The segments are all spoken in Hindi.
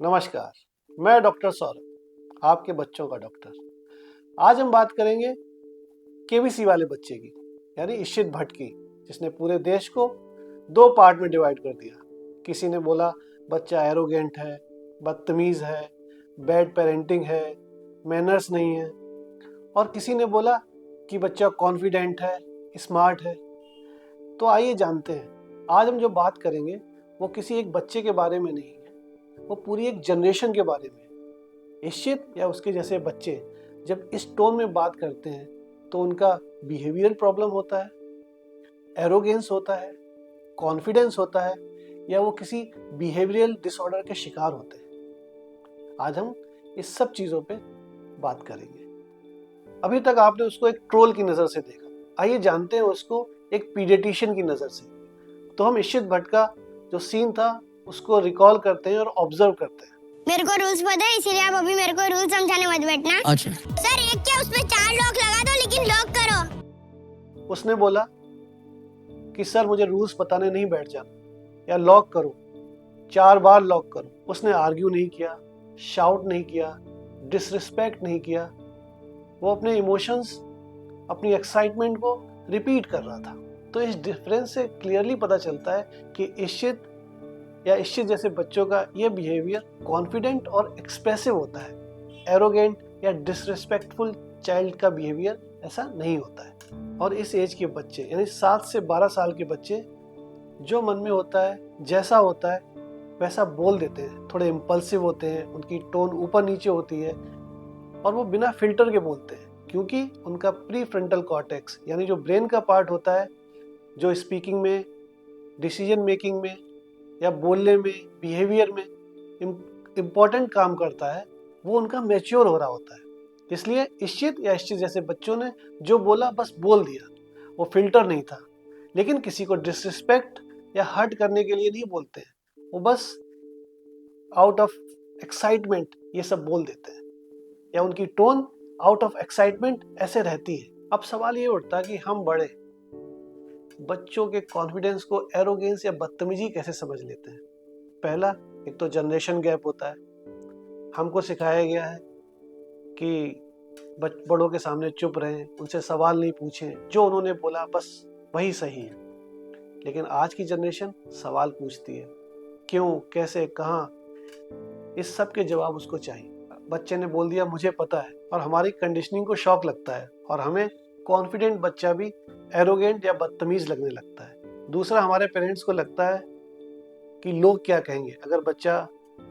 नमस्कार, मैं डॉक्टर सौरभ, आपके बच्चों का डॉक्टर। आज हम बात करेंगे केबीसी वाले बच्चे की, यानी इशित भट्ट की, जिसने पूरे देश को दो पार्ट में डिवाइड कर दिया। किसी ने बोला बच्चा एरोगेंट है, बदतमीज है, बैड पेरेंटिंग है, मैनर्स नहीं है, और किसी ने बोला कि बच्चा कॉन्फिडेंट है, स्मार्ट है। तो आइए जानते हैं, आज हम जो बात करेंगे वो किसी एक बच्चे के बारे में नहीं है, वो पूरी एक जनरेशन के बारे में। इशित या उसके जैसे बच्चे जब इस टोन में बात करते हैं तो उनका बिहेवियरल प्रॉब्लम होता है, एरोगेंस होता है, कॉन्फिडेंस होता है, या वो किसी बिहेवियरल डिसऑर्डर के शिकार होते हैं। आज हम इस सब चीज़ों पे बात करेंगे। अभी तक आपने उसको एक ट्रोल की नज़र से देखा, आइए जानते हैं उसको एक पीडियाट्रिशियन की नज़र से। तो हम इशित भट्ट का जो सीन था उसको रिकॉल करते हैं और ऑब्जर्व करते हैं। मेरे को रूल्स पता है, इसीलिए आप अभी मेरे को रूल समझाने मत बैठना। अच्छा सर एक क्या उसमें 4 लॉक लगा दो, लेकिन लॉक करो। उसने बोला कि सर मुझे रूल्स बताने नहीं बैठ जाना, या लॉक करो, 4 बार लॉक करो। उसने आर्ग्यू नहीं किया, शाउट नहीं किया, डिसरिस्पेक्ट नहीं किया। वो अपने इमोशंस, अपनी एक्साइटमेंट को रिपीट कर रहा था। तो इस डिफरेंस से क्लियरली पता चलता है कि इशित या इशित जैसे बच्चों का ये बिहेवियर कॉन्फिडेंट और एक्सप्रेसिव होता है। एरोगेंट या डिसरिस्पेक्टफुल चाइल्ड का बिहेवियर ऐसा नहीं होता है। और इस एज के बच्चे यानी 7 से 12 साल के बच्चे जो मन में होता है, जैसा होता है वैसा बोल देते हैं। थोड़े इम्पल्सिव होते हैं, उनकी टोन ऊपर नीचे होती है, और वो बिना फिल्टर के बोलते हैं, क्योंकि उनका प्री फ्रंटल कॉर्टेक्स यानी जो ब्रेन का पार्ट होता है, जो स्पीकिंग में, डिसीजन मेकिंग में या बोलने में, बिहेवियर में इम्पोर्टेंट काम करता है, वो उनका मैच्योर हो रहा होता है। इसलिए इशित या इशित जैसे बच्चों ने जो बोला बस बोल दिया, वो फिल्टर नहीं था। लेकिन किसी को डिसरिस्पेक्ट या हर्ट करने के लिए नहीं बोलते हैं, वो बस आउट ऑफ एक्साइटमेंट ये सब बोल देते हैं, या उनकी टोन आउट ऑफ एक्साइटमेंट ऐसे रहती है। अब सवाल ये उठता है कि हम बड़े बच्चों के कॉन्फिडेंस को एरोगेंस या बदतमीजी कैसे समझ लेते हैं। पहला, एक तो जनरेशन गैप होता है। हमको सिखाया गया है कि बड़ों के सामने चुप रहें, उनसे सवाल नहीं पूछें, जो उन्होंने बोला बस वही सही है। लेकिन आज की जनरेशन सवाल पूछती है, क्यों, कैसे, कहाँ, इस सब के जवाब उसको चाहिए। बच्चे ने बोल दिया मुझे पता है, और हमारी कंडीशनिंग को शॉक लगता है, और हमें कॉन्फिडेंट बच्चा भी एरोगेंट या बदतमीज लगने लगता है। दूसरा, हमारे पेरेंट्स को लगता है कि लोग क्या कहेंगे। अगर बच्चा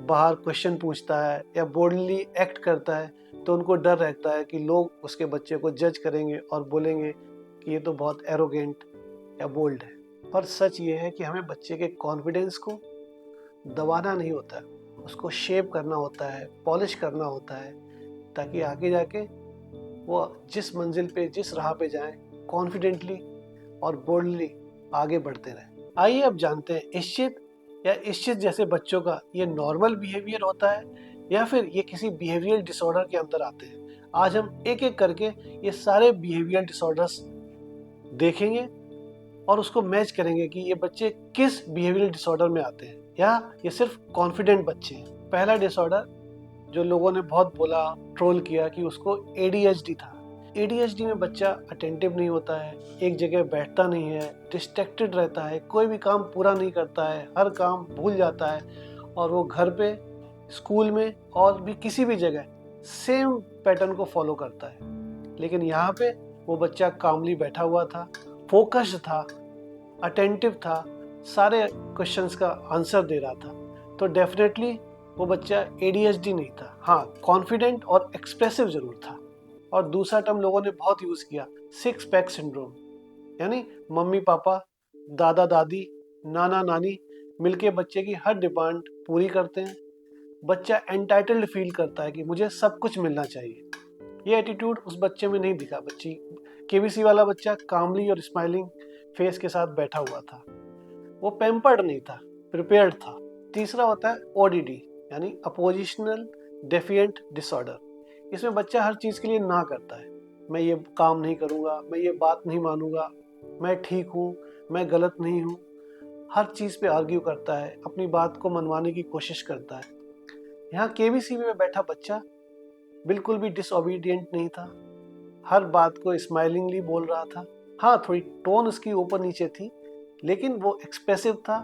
बाहर क्वेश्चन पूछता है या बोल्डली एक्ट करता है तो उनको डर रहता है कि लोग उसके बच्चे को जज करेंगे और बोलेंगे कि ये तो बहुत एरोगेंट या बोल्ड है। पर सच ये है कि हमें बच्चे के कॉन्फिडेंस को दबाना नहीं होता है, उसको शेप करना होता है, पॉलिश करना होता है, ताकि आगे जाके वो जिस मंजिल पे, जिस राह पे जाएं, कॉन्फिडेंटली और बोल्डली आगे बढ़ते रहें। आइए अब जानते हैं इशित या इशित जैसे बच्चों का ये नॉर्मल बिहेवियर होता है या फिर ये किसी बिहेवियरल डिसऑर्डर के अंदर आते हैं। आज हम एक एक करके ये सारे बिहेवियरल डिसऑर्डर्स देखेंगे और उसको मैच करेंगे कि ये बच्चे किस बिहेवियरल डिसऑर्डर में आते हैं, या ये सिर्फ कॉन्फिडेंट बच्चे हैं। पहला डिसऑर्डर जो लोगों ने बहुत बोला, ट्रोल किया, कि उसको ADHD था। ADHD में बच्चा अटेंटिव नहीं होता है, एक जगह बैठता नहीं है, डिस्ट्रैक्टेड रहता है, कोई भी काम पूरा नहीं करता है, हर काम भूल जाता है, और वो घर पे, स्कूल में और भी किसी भी जगह सेम पैटर्न को फॉलो करता है। लेकिन यहाँ पे वो बच्चा कामली बैठा हुआ था, फोकस्ड था, अटेंटिव था, सारे क्वेश्चंस का आंसर दे रहा था। तो डेफिनेटली वो बच्चा ADHD नहीं था, हाँ कॉन्फिडेंट और एक्सप्रेसिव जरूर था। और दूसरा टर्म लोगों ने बहुत यूज़ किया, 6 पैक सिंड्रोम, यानी मम्मी पापा, दादा दादी, नाना नानी मिलके बच्चे की हर डिमांड पूरी करते हैं। बच्चा एंटाइटल्ड फील करता है कि मुझे सब कुछ मिलना चाहिए। ये एटीट्यूड उस बच्चे में नहीं दिखा। बच्ची केबीसी वाला बच्चा कामली और स्माइलिंग फेस के साथ बैठा हुआ था, वो पैम्पर्ड नहीं था, प्रिपेयर्ड था। तीसरा होता है ODD यानी अपोजिशनल डेफिएंट डिसऑर्डर। इसमें बच्चा हर चीज़ के लिए ना करता है, मैं ये काम नहीं करूँगा, मैं ये बात नहीं मानूंगा, मैं ठीक हूँ, मैं गलत नहीं हूँ। हर चीज़ पे आर्ग्यू करता है, अपनी बात को मनवाने की कोशिश करता है। यहाँ केबीसी में बैठा बच्चा बिल्कुल भी डिसओबीडियंट नहीं था, हर बात को स्माइलिंगली बोल रहा था। हाँ, थोड़ी टोन उसकी ऊपर नीचे थी, लेकिन वो एक्सप्रेसिव था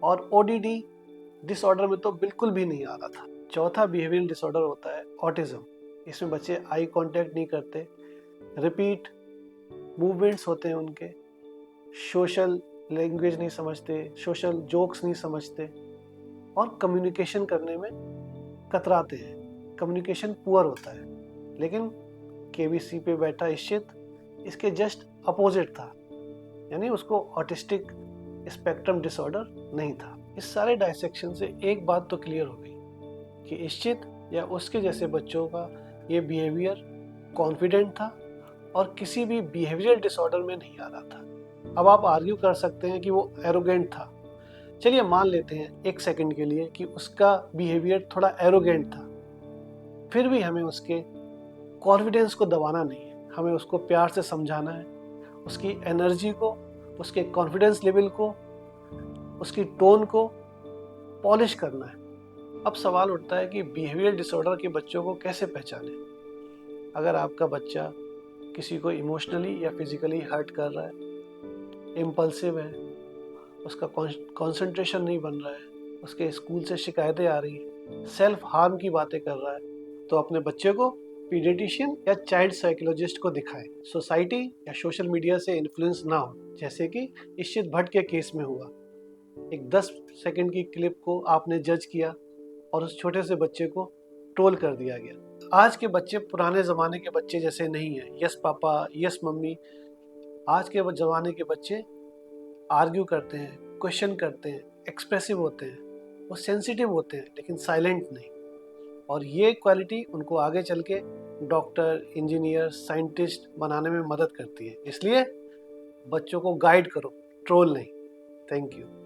और ओडीडी डिसऑर्डर में तो बिल्कुल भी नहीं आ रहा था। चौथा बिहेवियरल डिसऑर्डर होता है ऑटिज्म। इसमें बच्चे आई कांटेक्ट नहीं करते, रिपीट मूवमेंट्स होते हैं उनके, सोशल लैंग्वेज नहीं समझते, सोशल जोक्स नहीं समझते और कम्युनिकेशन करने में कतराते हैं, कम्युनिकेशन पुअर होता है। लेकिन केबीसी पे बैठा इशित इसके जस्ट अपोजिट था, यानी उसको ऑटिस्टिक स्पेक्ट्रम डिसऑर्डर नहीं था। इस सारे डायसेक्शन से एक बात तो क्लियर हो गई कि इशित या उसके जैसे बच्चों का ये बिहेवियर कॉन्फिडेंट था और किसी भी बिहेवियरल डिसऑर्डर में नहीं आ रहा था। अब आप आर्ग्यू कर सकते हैं कि वो एरोगेंट था। चलिए मान लेते हैं एक सेकंड के लिए कि उसका बिहेवियर थोड़ा एरोगेंट था, फिर भी हमें उसके कॉन्फिडेंस को दबाना नहीं है, हमें उसको प्यार से समझाना है, उसकी एनर्जी को, उसके कॉन्फिडेंस लेवल को, उसकी टोन को पॉलिश करना है। अब सवाल उठता है कि बिहेवियर डिसऑर्डर के बच्चों को कैसे पहचानें। अगर आपका बच्चा किसी को इमोशनली या फिजिकली हर्ट कर रहा है, इम्पल्सिव है, उसका कंसंट्रेशन नहीं बन रहा है, उसके स्कूल से शिकायतें आ रही हैं, सेल्फ हार्म की बातें कर रहा है, तो अपने बच्चे को पीडियाट्रिशियन या चाइल्ड साइकोलॉजिस्ट को दिखाएं। सोसाइटी या सोशल मीडिया से इन्फ्लुएंस ना हो, जैसे कि इशित भट्ट के केस में हुआ। एक 10 सेकंड की क्लिप को आपने जज किया और उस छोटे से बच्चे को ट्रोल कर दिया गया। आज के बच्चे पुराने ज़माने के बच्चे जैसे नहीं हैं, यस पापा यस मम्मी। आज के ज़माने के बच्चे आर्ग्यू करते हैं, क्वेश्चन करते हैं, एक्सप्रेसिव होते हैं, वो सेंसिटिव होते हैं, लेकिन साइलेंट नहीं। और ये क्वालिटी उनको आगे चल के डॉक्टर, इंजीनियर, साइंटिस्ट बनाने में मदद करती है। इसलिए बच्चों को गाइड करो, ट्रोल नहीं। Thank you.